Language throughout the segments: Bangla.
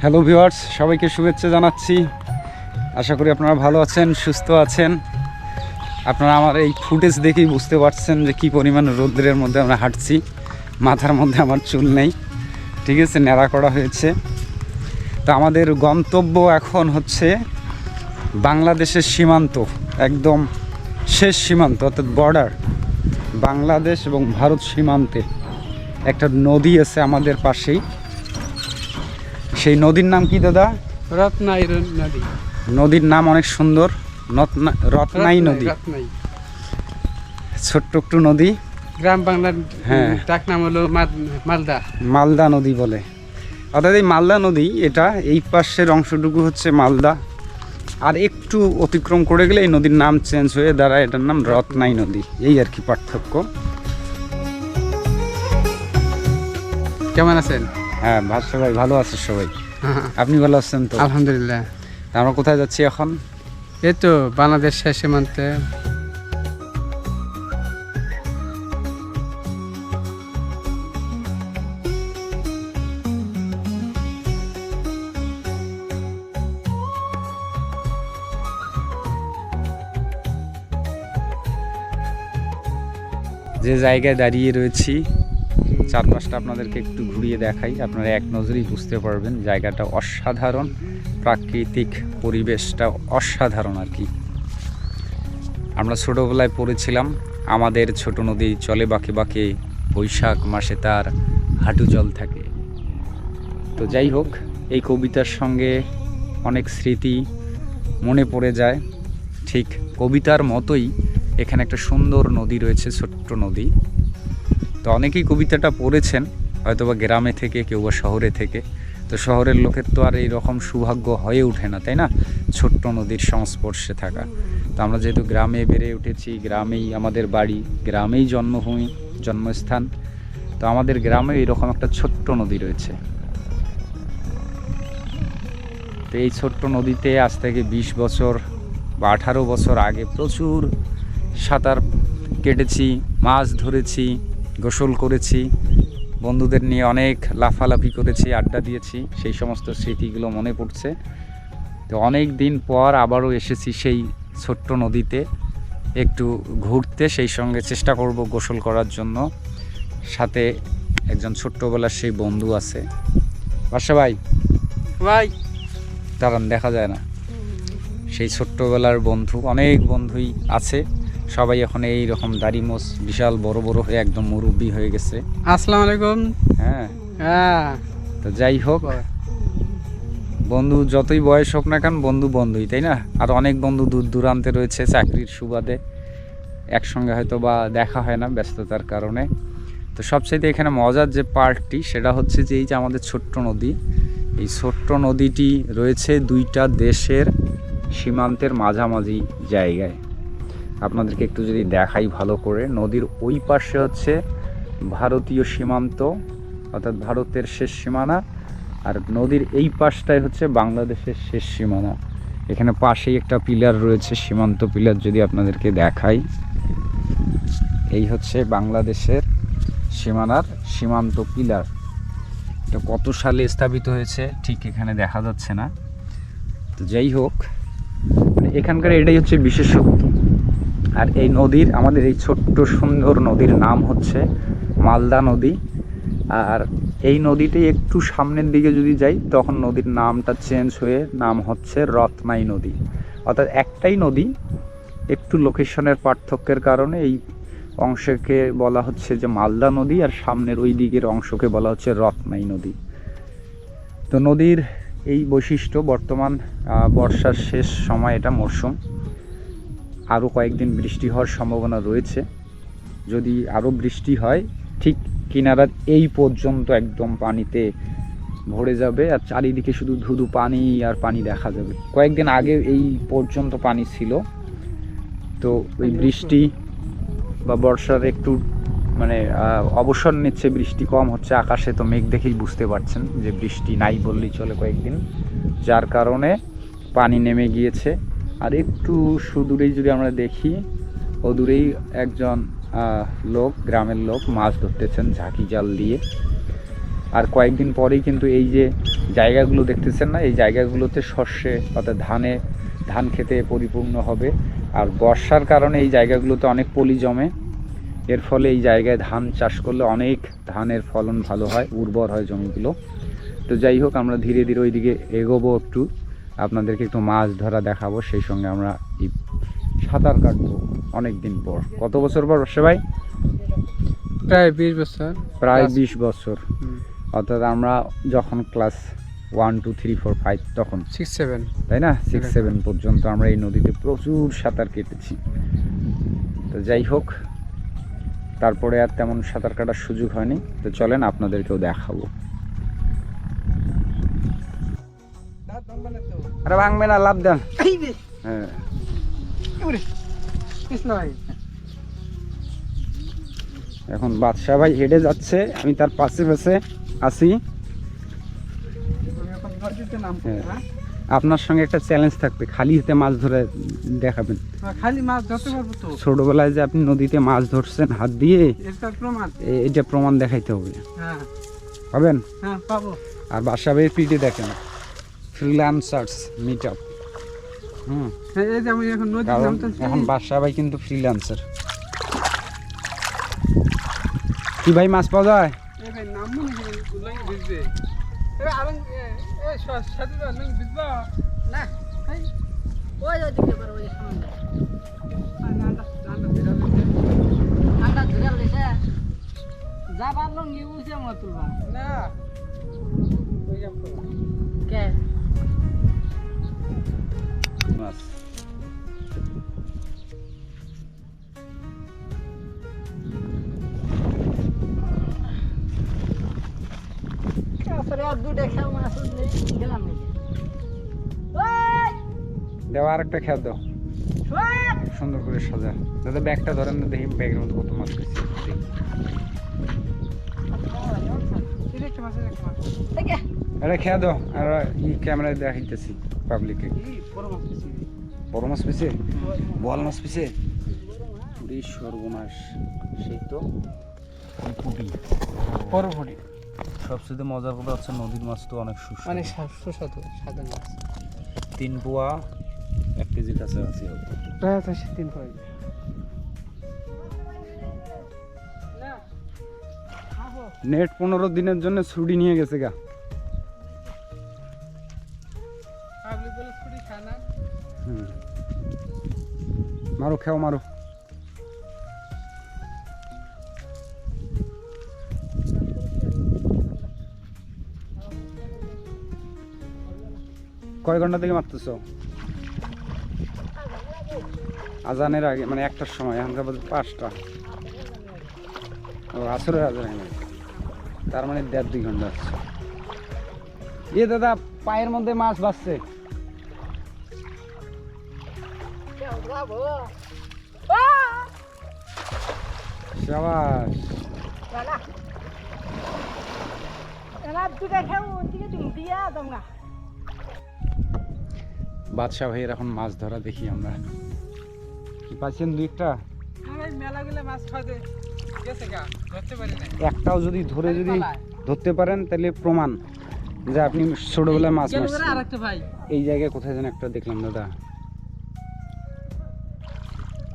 হ্যালো ভিউয়ার্স, সবাইকে শুভেচ্ছা জানাচ্ছি। আশা করি আপনারা ভালো আছেন, সুস্থ আছেন। আপনারা আমার এই ফুটেজ দেখেই বুঝতে পারছেন যে কী পরিমাণ রৌদ্রের মধ্যে আমরা হাঁটছি। মাথার মধ্যে আমার চুল নেই, ঠিক আছে, ন্যাড়া করা হয়েছে। তো আমাদের গন্তব্য এখন হচ্ছে বাংলাদেশের সীমান্ত, একদম শেষ সীমান্ত অর্থাৎ বর্ডার, বাংলাদেশ এবং ভারত সীমান্তে একটা নদী আছে আমাদের পাশেই। সেই নদীর নাম কি দাদা? রত্নাই নদী। নদীর নাম অনেক সুন্দর, রত্নাই নদী। ছোট্ট একটু নদী, গ্রাম বাংলার হ্যাঁ, ডাক নাম হলো মালদা। মালদা নদী বলে। অর্থাৎ এই মালদা নদী, এটা এই পাশের অংশটুকু হচ্ছে মালদা, আর একটু অতিক্রম করে গেলে এই নদীর নাম চেঞ্জ হয়ে দাঁড়ায়, এটার নাম রত্নাই নদী। এই আর কি পার্থক্য। কেমন আছেন? হ্যাঁ ভাষা ভাই, ভালো আছে সবাই। আপনি ভালো আছেন তো? আলহামদুলিল্লাহ। আমরা কোথায় যাচ্ছি এখন? এই তো বাংলাদেশ শেষ সীমান্তে। যে জায়গায় দাঁড়িয়ে রয়েছি, চারপাশটা আপনাদেরকে একটু ঘুরিয়ে দেখাই, আপনারা এক নজরেই বুঝতে পারবেন জায়গাটা অসাধারণ, প্রাকৃতিক পরিবেশটা অসাধারণ আর কি। আমরা ছোটোবেলায় পড়েছিলাম, আমাদের ছোট নদী চলে বাঁকে বাঁকে, বৈশাখ মাসে তার হাঁটু জল থাকে। তো যাই হোক, এই কবিতার সঙ্গে অনেক স্মৃতি মনে পড়ে যায়। ঠিক কবিতার মতোই এখানে একটা সুন্দর নদী রয়েছে, ছোট্ট নদী। তো অনেকেই কবিতাটা পড়েছেন, হয়তোবা গ্রামে থেকে, কেউ বা শহরে থেকে। তো শহরের লোকের তো আর এইরকম সৌভাগ্য হয়ে ওঠে না, তাই না, ছোট্ট নদীর সংস্পর্শে থাকা। তো আমরা যেহেতু গ্রামে বেড়ে উঠেছি, গ্রামেই আমাদের বাড়ি, গ্রামেই জন্মভূমি, জন্মস্থান, তো আমাদের গ্রামে এইরকম একটা ছোট্ট নদী রয়েছে। তো এই ছোট্ট নদীতে আজ থেকে 20 বছর বা 18 বছর আগে প্রচুর সাঁতার কেটেছি, মাছ ধরেছি, গোসল করেছি, বন্ধুদের নিয়ে অনেক লাফালাফি করেছি, আড্ডা দিয়েছি। সেই সমস্ত স্মৃতিগুলো মনে পড়ছে। তো অনেক দিন পর আবারও এসেছি সেই ছোট্ট নদীতে একটু ঘুরতে, সেই সঙ্গে চেষ্টা করব গোসল করার জন্য। সাথে একজন ছোট্টবেলার সেই বন্ধু আছে। বাসা ভাই, ভাই দাঁড়ান, দেখা যায় না। সেই ছোট্টবেলার বন্ধু, অনেক বন্ধুই আছে, সবাই এখন এই রকম দাড়ি মোছ বিশাল বড় বড় হয়ে একদম মুরব্বি হয়ে গেছে। আসসালামু আলাইকুম। হ্যাঁ, হ্যাঁ, তো যাই হোক, বন্ধু যতই বয়স হোক না কেন, বন্ধু বন্ধুই, তাই না। আর অনেক বন্ধু দূর দূরান্তে রয়েছে চাকরির সুবাদে, একসঙ্গে হয়তো বা দেখা হয় না ব্যস্ততার কারণে। তো সবচেয়ে এখানে মজার যে পার্টটি, সেটা হচ্ছে যে এই যে আমাদের ছোট্ট নদী, এই ছোট্ট নদীটি রয়েছে দুইটা দেশের সীমান্তের মাঝামাঝি জায়গায়। আপনাদেরকে একটু যদি দেখাই ভালো করে, নদীর ওই পাশে হচ্ছে ভারতীয় সীমান্ত, অর্থাৎ ভারতের শেষ সীমানা, আর নদীর এই পাশটাই হচ্ছে বাংলাদেশের শেষ সীমানা। এখানে পাশেই একটা পিলার রয়েছে, সীমান্ত পিলার, যদি আপনাদেরকে দেখাই, এই হচ্ছে বাংলাদেশের সীমানার সীমান্ত পিলার। এটা কত সালে স্থাপিত হয়েছে ঠিক এখানে দেখা যাচ্ছে না। তো যাই হোক, এখানকার এটাই হচ্ছে বিশেষত্ব। আর এই নদীর, আমাদের এই ছোট্ট সুন্দর নদীর নাম হচ্ছে মালদা নদী। আর এই নদীতে একটু সামনের দিকে যদি যাই, তখন নদীর নামটা চেঞ্জ হয়ে নাম হচ্ছে রত্নাই নদী। অর্থাৎ একটাই নদী, একটু লোকেশনের পার্থক্যের কারণে এই অংশকে বলা হচ্ছে যে মালদা নদী, আর সামনের ওই দিকের অংশকে বলা হচ্ছে রত্নাই নদী। তো নদীর এই বৈশিষ্ট্য, বর্তমান বর্ষার শেষ সময়, এটা মরশুম, আরও কয়েকদিন বৃষ্টি হওয়ার সম্ভাবনা রয়েছে। যদি আরও বৃষ্টি হয়, ঠিক কিনারার এই পর্যন্ত একদম পানিতে ভরে যাবে, আর চারিদিকে শুধু ধুধু পানি আর পানি দেখা যাবে। কয়েকদিন আগে এই পর্যন্ত পানি ছিল। তো ওই বৃষ্টি বা বর্ষার একটু মানে অবসর নিচ্ছে, বৃষ্টি কম হচ্ছে, আকাশে তো মেঘ দেখেই বুঝতে পারছেন যে বৃষ্টি নাই বললেই চলে কয়েকদিন, যার কারণে পানি নেমে গিয়েছে। আর একটু সুদূরেই যদি আমরা দেখি, অদূরেই একজন লোক, গ্রামের লোক, মাছ ধরতেছেন ঝাঁকি জাল দিয়ে। আর কয়েকদিন পরেই কিন্তু এই যে জায়গাগুলো দেখতেছেন না, এই জায়গাগুলোতে শস্যে অর্থাৎ ধান খেতে পরিপূর্ণ হবে। আর বর্ষার কারণে এই জায়গাগুলোতে অনেক পলি জমে, এর ফলে এই জায়গায় ধান চাষ করলে অনেক ধানের ফলন ভালো হয়, উর্বর হয় জমিগুলো। তো যাই হোক, আমরা ধীরে ধীরে ওইদিকে এগোবো, একটু আপনাদেরকে একটু মাছ ধরা দেখাবো, সেই সঙ্গে আমরা এই সাঁতার কাটবো অনেক দিন পর। কত বছর পর বর্ষা ভাই? প্রায় 20 বছর। প্রায় Plus। 20 বছর। অর্থাৎ আমরা যখন ক্লাস 1 2 3 4 5 তখন 6 7 তাই না 6 7 পর্যন্ত আমরা এই নদীতে প্রচুর সাঁতার কেটেছি। তো যাই হোক, তারপরে আর তেমন সাঁতার কাটার সুযোগ হয়নি। তো চলেন আপনাদেরকেও দেখাবো। আরে ভাঙবে না, লাভ দেন। হ্যাঁ, এখন বাদশাহ ভাই হেঁটে যাচ্ছে, আমি তার পাশে পাশে আছি। হ্যাঁ, আপনার সঙ্গে একটা চ্যালেঞ্জ থাকবে, খালি হাতে মাছ ধরে দেখাবেন। খালি মাছ ধরতে পারবো তো? ছোটবেলায় যে আপনি নদীতে মাছ ধরছেন হাত দিয়ে, এটা প্রমাণ। এটা প্রমাণ দেখাইতে হবে। হ্যাঁ পাবেন? হ্যাঁ পাবো। আর বাদশাহ ভাইয়ের পিঠে দেখেন ফ্রিল্যান্সার্স মিট আপ। হ্যাঁ, এই যে আমি এখন নদীর কারণ নামতেছি। এখন বাদশাহ ভাই কিন্তু ফ্রিল্যান্সার। কি ভাই, মাছ পাওয়া যায়? এই ভাই নামবো নাকি? লঙ্গি ভিজবে। এই আরং এই সাথে তো লঙ্গি ভিজবা না। এই ওই দিকে পারো ওই সামনে ঠান্ডা ভিড়া হয়েছে। ঠান্ডা ধরে লেছে যাবার লঙ্গি উঠে মত তুলবা না ওই যাব কে মাছ আসলে আর দুটো খেল মাছ উঠলে গেলাম নাকি ওই দেওয়া আর একটা খেয়াল দাও, সুন্দর করে সাজা। দাদা ব্যাগটা ধরেন না, দেখি ব্যাগের মধ্যে কত মাছ পেয়েছি। একটা মাছ একটা মাছ দেখে আরে খেয়া দাও, আর ই ক্যামেরায় দেখাইতেছি পাবলিকে। এই বড় মাছ পেয়েছি। বড় মাছ পেয়েছে, বল মাছ পেয়েছে। পুরি সর্বনাশ, সেই তো পুরি। বড় ভরি সবচেয়ে মজার কথা হচ্ছে নদীর মাছ তো অনেক সুস্বাদু, মানে সুস্বাদু সাদা মাছ। 3 পোয়া 1 কেজির কাছাকাছি হবে। প্রায় 3 পয় না খাবো। নেট 15 দিনের জন্য ছুটি নিয়ে গেছে গা। পাবলিক বলে ছুটি খায় না। মারো, খেও মারো। কয় ঘন্টা থেকে মারতেছ? আজানের আগে, মানে 1টার সময়। এখনকার বাজে 5টা। ও আসরের আজান এখানে, তার মানে 1.5-2 ঘন্টা আছে। এ দাদা, পায়ের মধ্যে মাছ বাজছে। যাবো শাবাশ। না এলা দুটো খেল দিকে তুমি দিয়া তোমরা বাদশাহ ভাইয়ের এখন মাছ ধরা দেখি আমরা। কি পাচ্ছেন 2-1টা? ভাই মেলা গেলে মাছ খাওয়াতে গেছে গা, ধরতে পারি না। একটাও যদি ধরে যদি ধরতে পারেন তাহলে প্রমাণ যে আপনি ছোটবেলায় মাছ গেল করে মারছেন। আরেকটা ভাই এই জায়গায় কোথায় যেন একটা দেখলাম দাদা।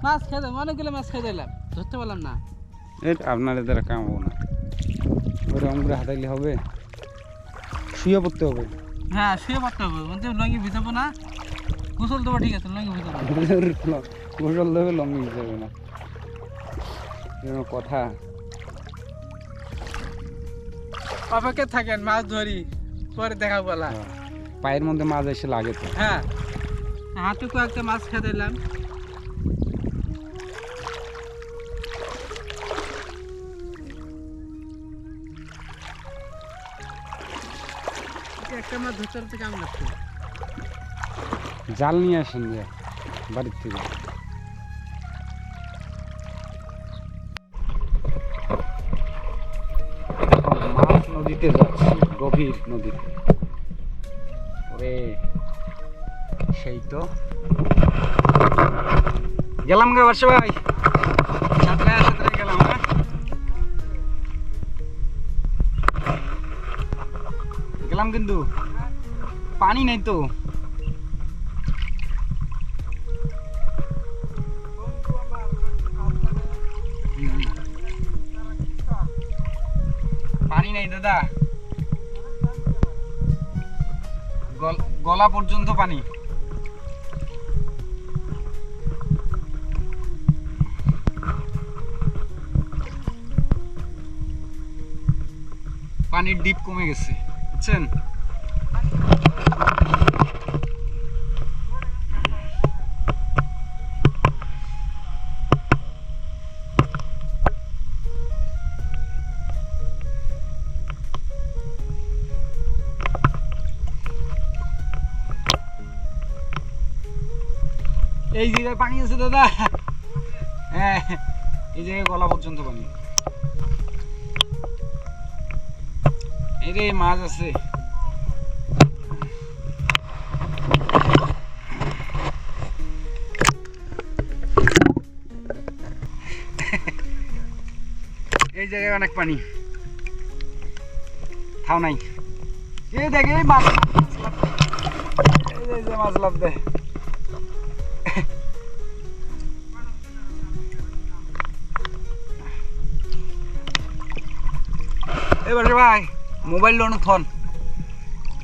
মাছ খেতে মনে গেলে মাছ খেয়ে দিলাম, ধরতে পারলাম না। এটা আপনার দ্বারা কাম হবো না, ওরকম করে হাতাইলে হবে, শুয়ে পড়তে হবে। হ্যাঁ শুয়ে পড়তে হবে, বলতে লঙ্গি ভিজাবো না, গোসল দেবো। ঠিক আছে লঙ্গি ভিজাবো। গোসল দেবে, লঙ্গি হিসাবে না, এরকম কথা। অপেক্ষা থাকেন, মাছ ধরি পরে দেখা বলা। পায়ের মধ্যে মাছ এসে লাগে তো। হ্যাঁ হাতে কয়েকটা মাছ খেয়ে দিলাম। একটা মাছ ধরতে ধরতে কেমন লাগছে? জাল নিয়ে আসেন যে বাড়ির থেকে। মাছ নদীতে যাচ্ছে, গভীর নদীতে। ওরে সেই তো গেলাম গা বর্ষা ভাই, সাঁতরে সাঁতরে গেলাম। হ্যাঁ কিন্তু, পানি নেই তো। পানি নেই দাদা, গলা পর্যন্ত পানি। পানির ডিপ কমে গেছে, বুঝছেন? এই জায়গায় পানি আছে দাদা, হ্যাঁ এই জায়গায় গলা পর্যন্ত পানি। এই রে মাছ আছে। এই জায়গায় অনেক পানি, থাও নাই। এই দেখ এই মাছ, এই যে মাছ লাভ দেয়। এবারে ভাই মোবাইল অনেক থন,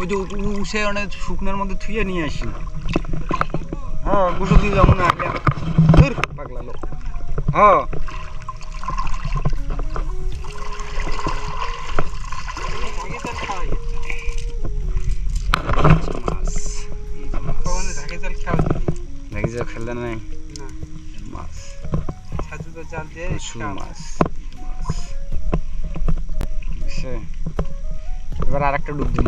ওই যে উসে অনেক শুকনোর মধ্যে থুয়ে নিয়ে আসি। হ্যাঁ গুছো দিয়ে যাবো না পাগলা লোক। হ্যাঁ খেলে নাই মাছ, মাছ। এবার আর একটা ডুব দিন।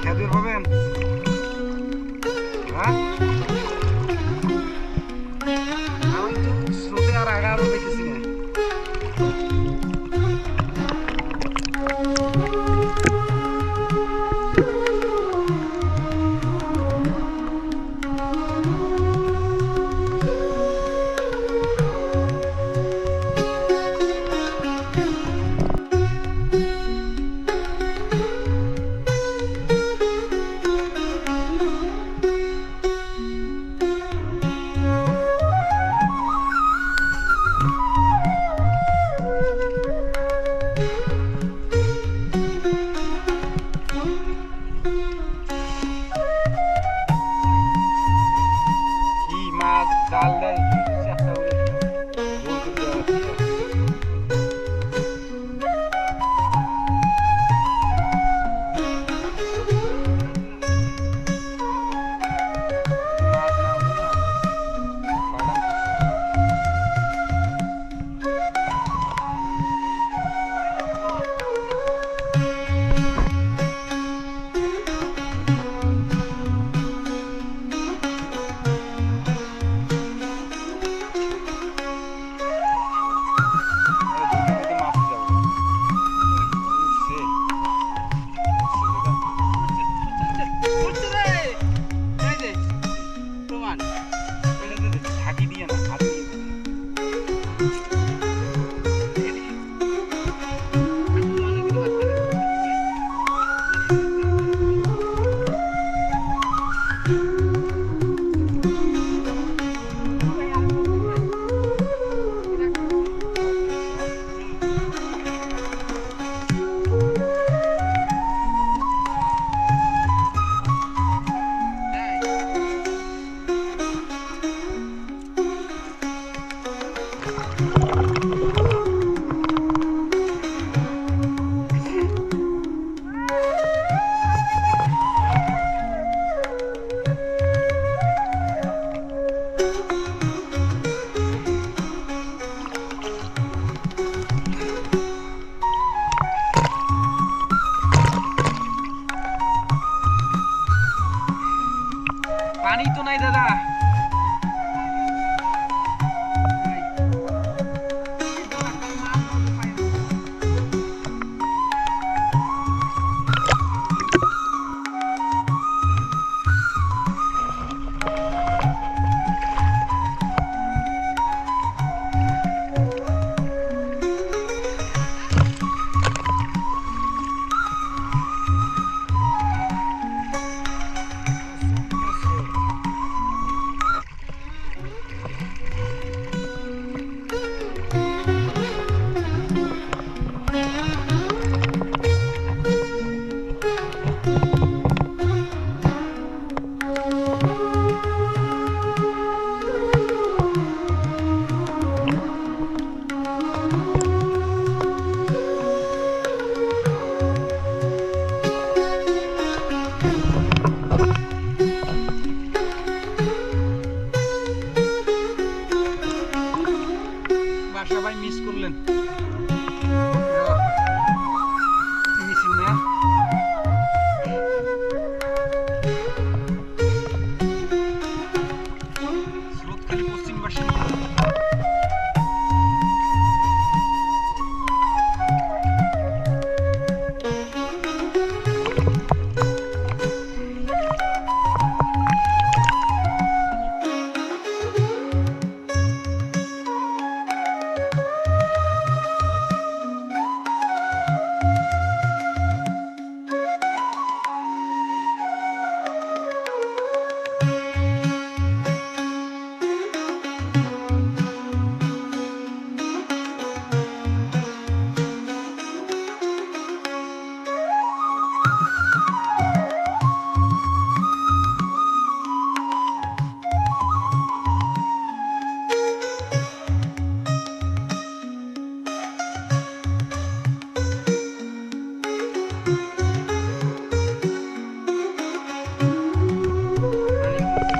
খেজুর পাবেন? হ্যাঁ আমি তো স্রোতে আর আগে আরো দেখেছি না। জাল দেয় একটা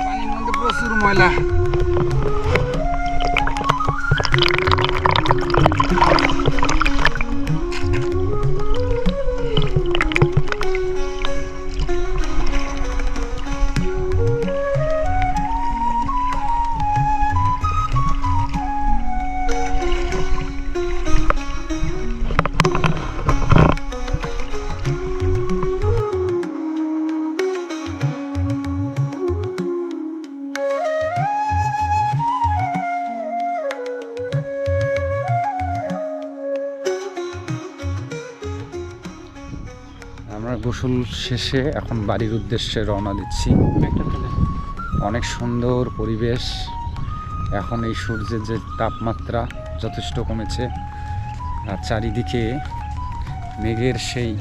পানির মধ্যে প্রচুর ময়লা। আমরা গোসল শেষে এখন বাড়ির উদ্দেশ্যে রওনা দিচ্ছি। অনেক সুন্দর পরিবেশ। এখন এই সূর্যের যে তাপমাত্রা যথেষ্ট কমেছে, আর চারিদিকে মেঘের সেই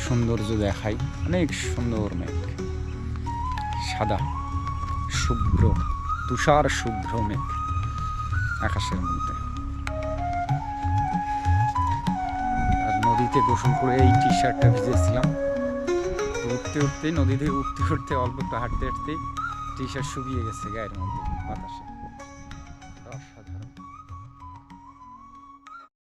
সৌন্দর্য দেখায়। অনেক সুন্দর মেঘ, সাদা শুভ্র তুষার শুভ্র মেঘ আকাশের মধ্যে। নদীতে গোসল করে এই টি শার্টটা ভিজেছিলাম। উঠতে উঠতে নদী থেকে উঠতে উঠতে অল্প একটু হাঁটতে হাঁটতে টি শার্ট শুকিয়ে গেছে গায়ের মধ্যে বাতাসে।